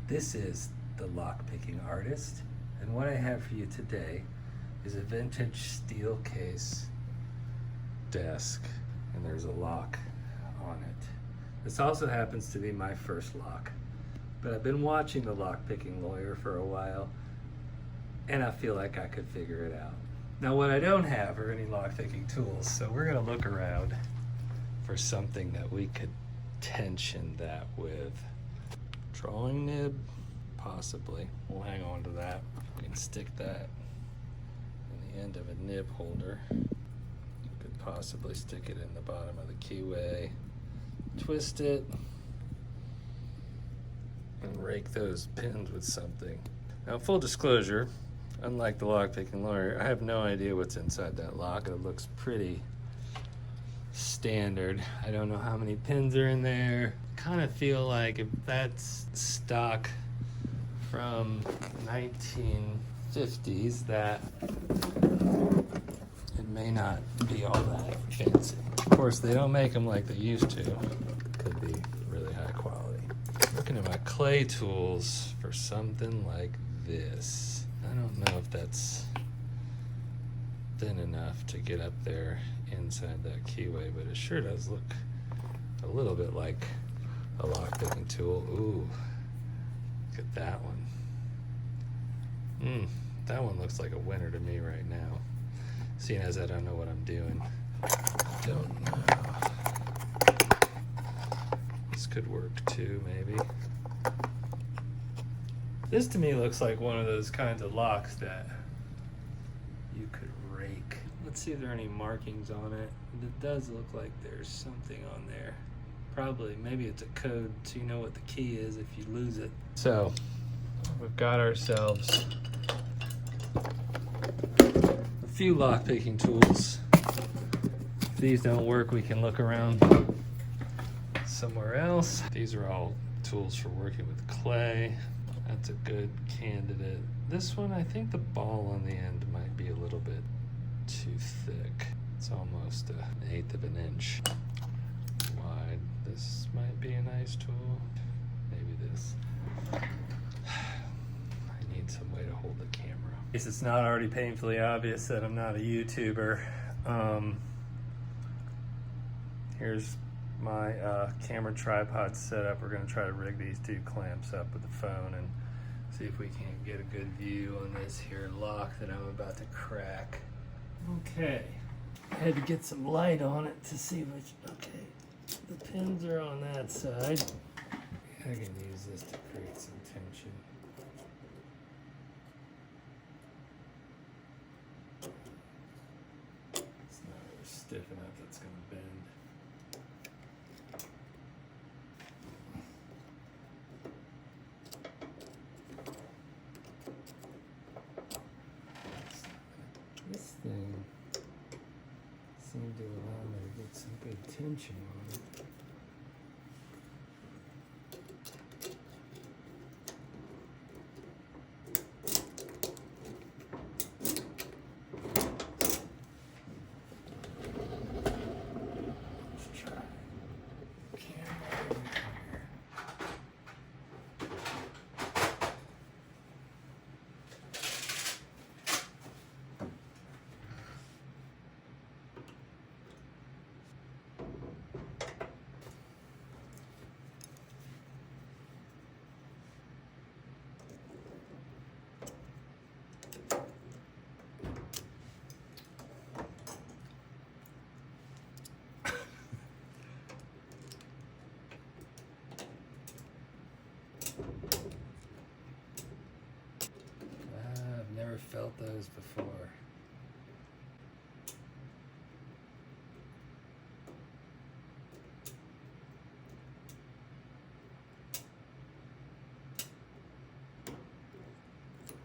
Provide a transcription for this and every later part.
This is the Lockpicking Artist, and what I have for you today is a vintage Steelcase desk, and there's a lock on it. This also happens to be my first lock, but I've been watching the Lockpicking Lawyer for a while, and I feel like I could figure it out. Now what I don't have are any lockpicking tools, so we're gonna look around for something that we could tension that with. Drawing nib, possibly. We'll hang on to that. We can stick that in the end of a nib holder. You could possibly stick it in the bottom of the keyway, twist it, and rake those pins with something. Now, full disclosure, unlike the Lockpicking Lawyer, I have no idea what's inside that lock. It looks pretty standard. I don't know how many pins are in there. Kind of feel like if that's stock from 1950s, that it may not be all that fancy. Of course, they don't make them like they used to. Could be really high quality. Looking at my clay tools for something like this. I don't know if that's thin enough to get up there inside that keyway, but it sure does look a little bit like a lockpicking tool. Ooh, look at that one. That one looks like a winner to me right now, seeing as I don't know what I'm doing. Don't know. This could work too, maybe. This to me looks like one of those kinds of locks that you could rake. Let's see if there are any markings on it. It does look like there's something on there. Probably, maybe it's a code so you know what the key is if you lose it. So, we've got ourselves a few lockpicking tools. If these don't work, we can look around somewhere else. These are all tools for working with clay. That's a good candidate. This one, I think the ball on the end might be a little bit too thick. It's almost an 1/8 of an inch wide. This might be a nice tool. Maybe this. I need some way to hold the camera. In case it's not already painfully obvious that I'm not a YouTuber, here's my camera tripod setup. We're going to try to rig these two clamps up with the phone and see if we can get a good view on this here lock that I'm about to crack. Okay, I had to get some light on it to see which. Okay, the pins are on that side. I can use this to create some tension. It's not really stiff enough that's going to bend. This thing seemed to allow me to get some good tension on it. Let's try camera over here. I've never felt those before.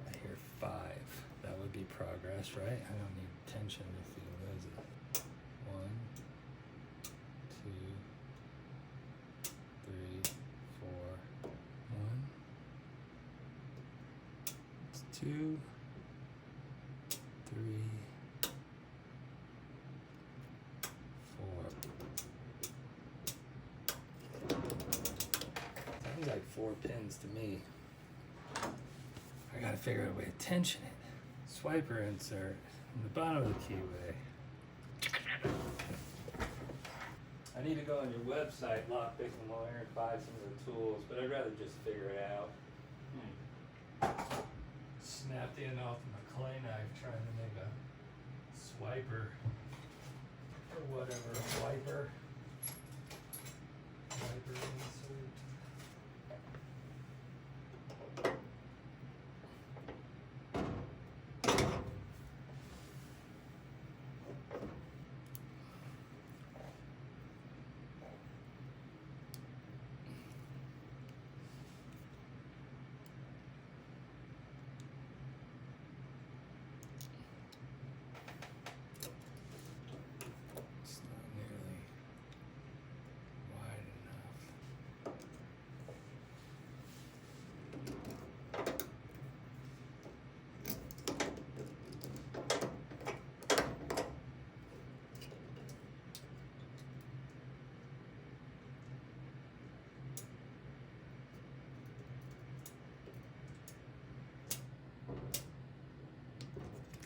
I hear 5. That would be progress, right? I don't need tension to feel those. 1, 2, 3, 4. 1. It's 2, 3, 4. Sounds like 4 pins to me. I gotta figure out a way to tension it. Swiper insert in the bottom of the keyway. I need to go on your website, Lockpick and Lawyer, and buy some of the tools, but I'd rather just figure it out. Snapped the end off my clay knife trying to make a swiper or whatever, wiper insert. It's not nearly wide enough.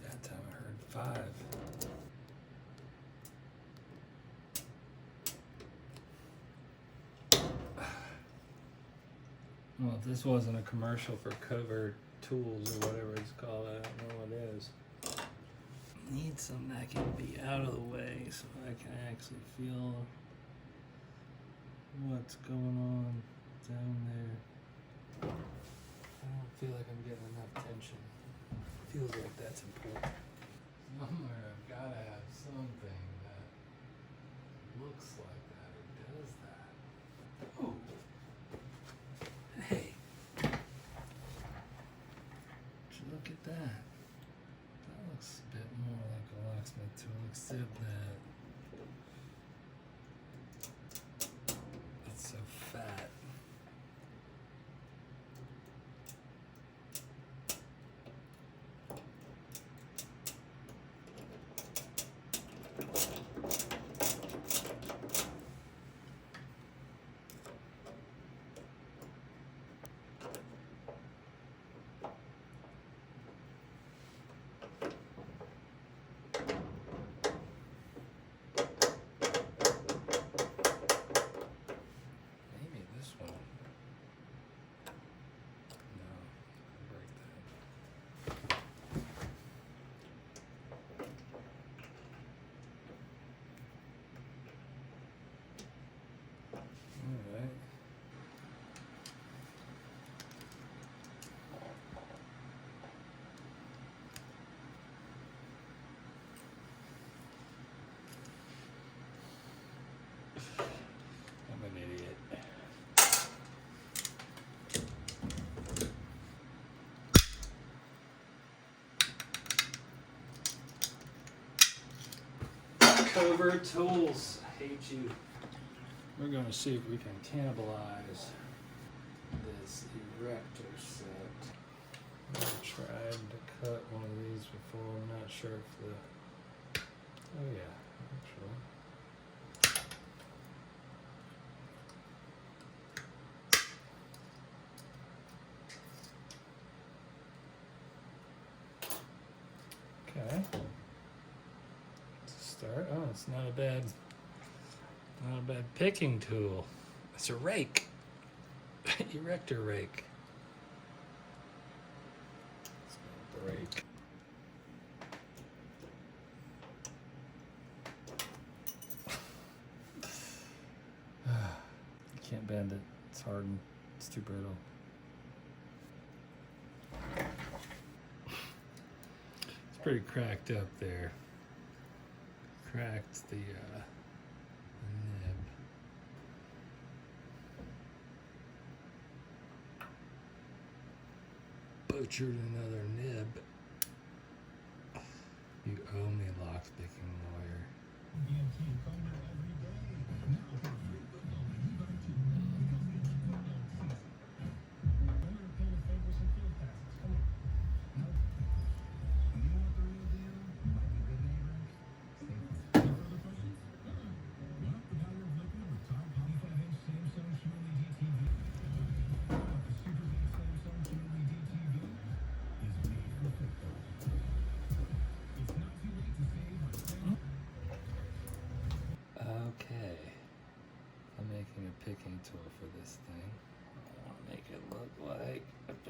That time I heard 5. Well, if this wasn't a commercial for Covert Tools or whatever it's called, I don't know what it is. Need something that can be out of the way so I can actually feel what's going on down there. I don't feel like I'm getting enough tension. Feels like that's important. Somewhere I've got to have something that looks like that or does that. Oh, hey, would you look at that? That looks a bit more like a locksmith tool, except that it's so fat. Maybe this one. No, break that. All right. I'm an idiot. Covert Tools, I hate you. We're going to see if we can cannibalize this erector set. I tried to cut one of these before. I'm not sure if the... Oh yeah, actually. Okay. To start. Oh, it's not a bad picking tool. It's a rake. Erector rake. It's gonna break. Can't bend it. It's hardened. It's too brittle. It's pretty cracked up there. Cracked the nib. Butchered another nib. You owe me, lockpicking lawyer.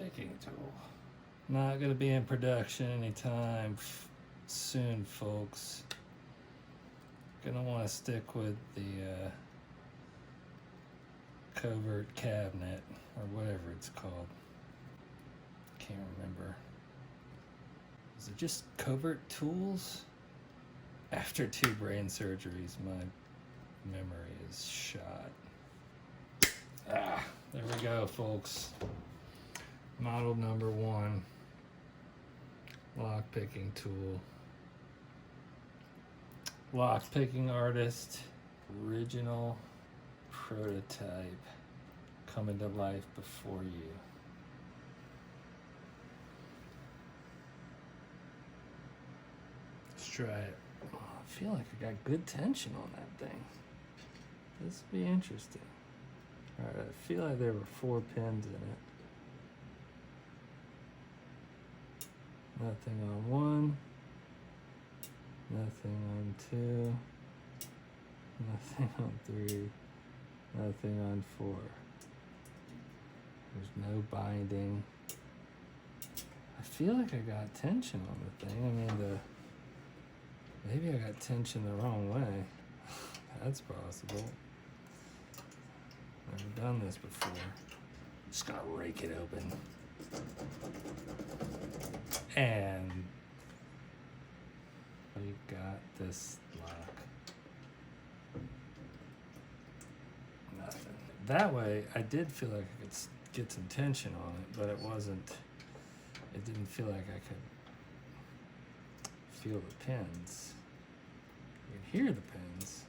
picking tool. Not gonna be in production anytime soon, folks. Gonna want to stick with the covert cabinet or whatever it's called. Can't remember. Is it just covert tools? After 2 brain surgeries, my memory is shot. There we go, folks. Model number 1. Lock picking tool. Lock picking artist. Original prototype. Coming to life before you. Let's try it. Oh, I feel like I got good tension on that thing. This will be interesting. Alright, I feel like there were 4 pins in it. Nothing on 1. Nothing on 2. Nothing on 3. Nothing on 4. There's no binding. I feel like I got tension on the thing. I mean, maybe I got tension the wrong way. That's possible. Never done this before. Just gonna rake it open. And we got this lock. Nothing. That way, I did feel like I could get some tension on it, but it didn't feel like I could feel the pins. You can hear the pins,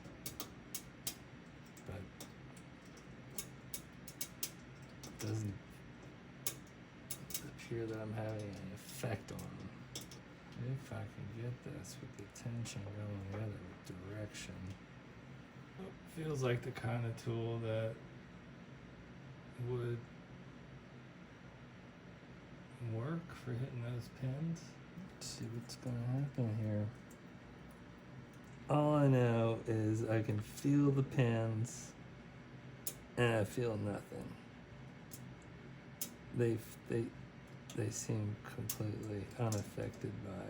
but it doesn't appear that I'm having any effect on them. If I can get this with the tension going the other direction. Feels like the kind of tool that would work for hitting those pins. Let's see what's gonna happen here. All I know is I can feel the pins and I feel nothing. They seem completely unaffected by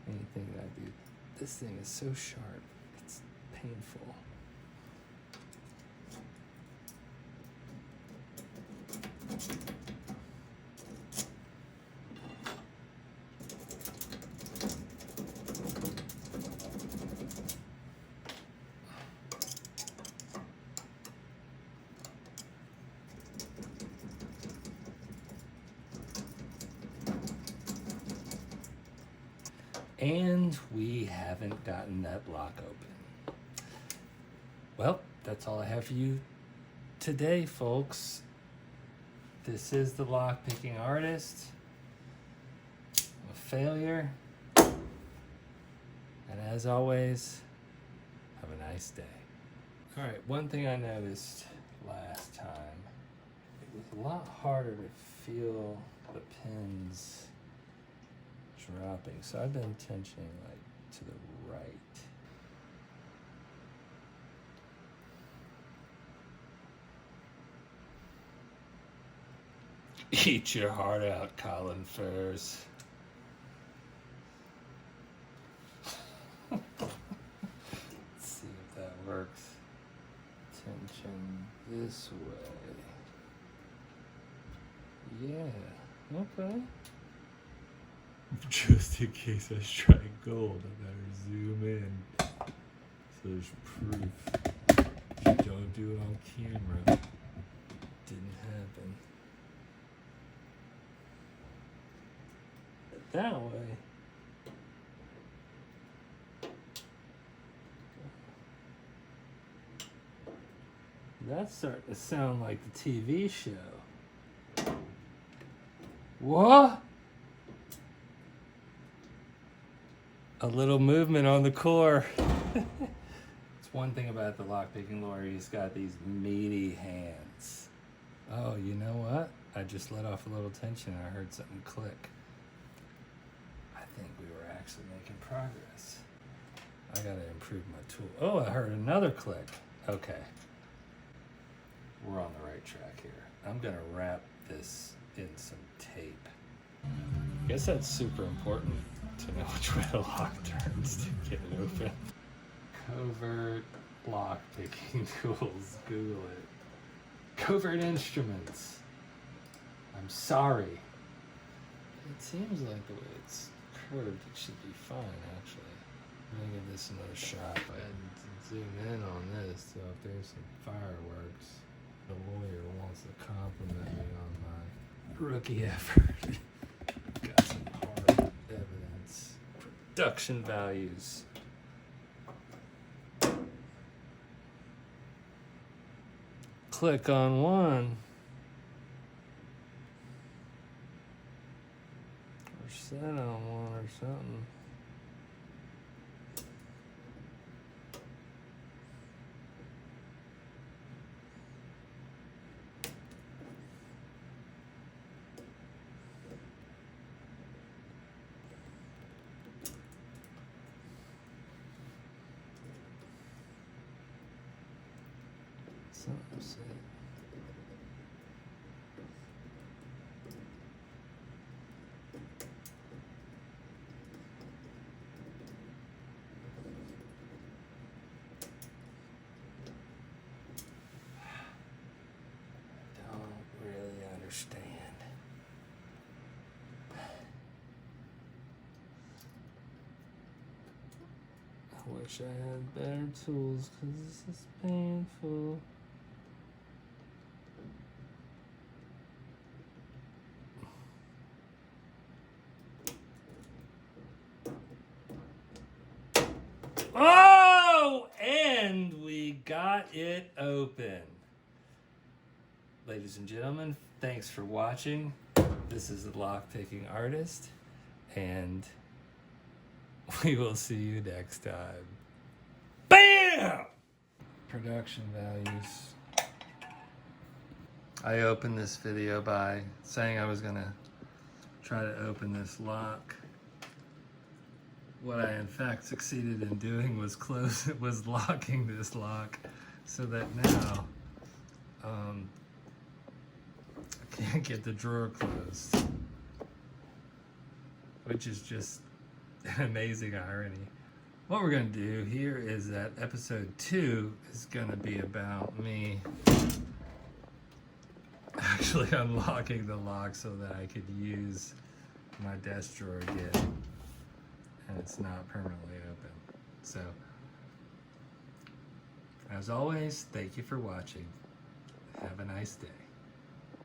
anything that I do. This thing is so sharp, it's painful. And we haven't gotten that lock open. Well, that's all I have for you today, folks. This is the lock picking artist. I'm a failure. And as always, have a nice day. All right, one thing I noticed last time, it was a lot harder to feel the pins dropping, so I've been tensioning like to the right. Eat your heart out, Colin Furs. Let's see if that works. Tension this way. Yeah, okay. Just in case I strike gold, I better zoom in. So there's proof. Don't do it on camera. Didn't happen. That way. That's starting to sound like the TV show. What? A little movement on the core. It's one thing about the lockpicking lawyer, he's got these meaty hands. Oh, you know what? I just let off a little tension and I heard something click. I think we were actually making progress. I gotta improve my tool. Oh, I heard another click. Okay. We're on the right track here. I'm gonna wrap this in some tape. I guess that's super important to know which way the lock turns to get it open. Covert lock picking tools, Google it. Covert instruments. I'm sorry. It seems like the way it's curved, it should be fine actually. I'm gonna give this another shot. Go ahead and zoom in on this, so if there's some fireworks, the lawyer wants to compliment me on my rookie effort. Got some hard evidence. Production values. Click on one. Or set on one or something. Something said. Don't really understand. I wish I had better tools because this is painful. Oh, and we got it open. Ladies and gentlemen, thanks for watching. This is the Lockpicking Artist, and we will see you next time. BAM! Production values. I opened this video by saying I was gonna try to open this lock. What I in fact succeeded in doing was locking this lock so that now I can't get the drawer closed, which is just an amazing irony. What we're gonna do here is that episode 2 is gonna be about me actually unlocking the lock so that I could use my desk drawer again. And it's not permanently open. So, as always, thank you for watching. Have a nice day.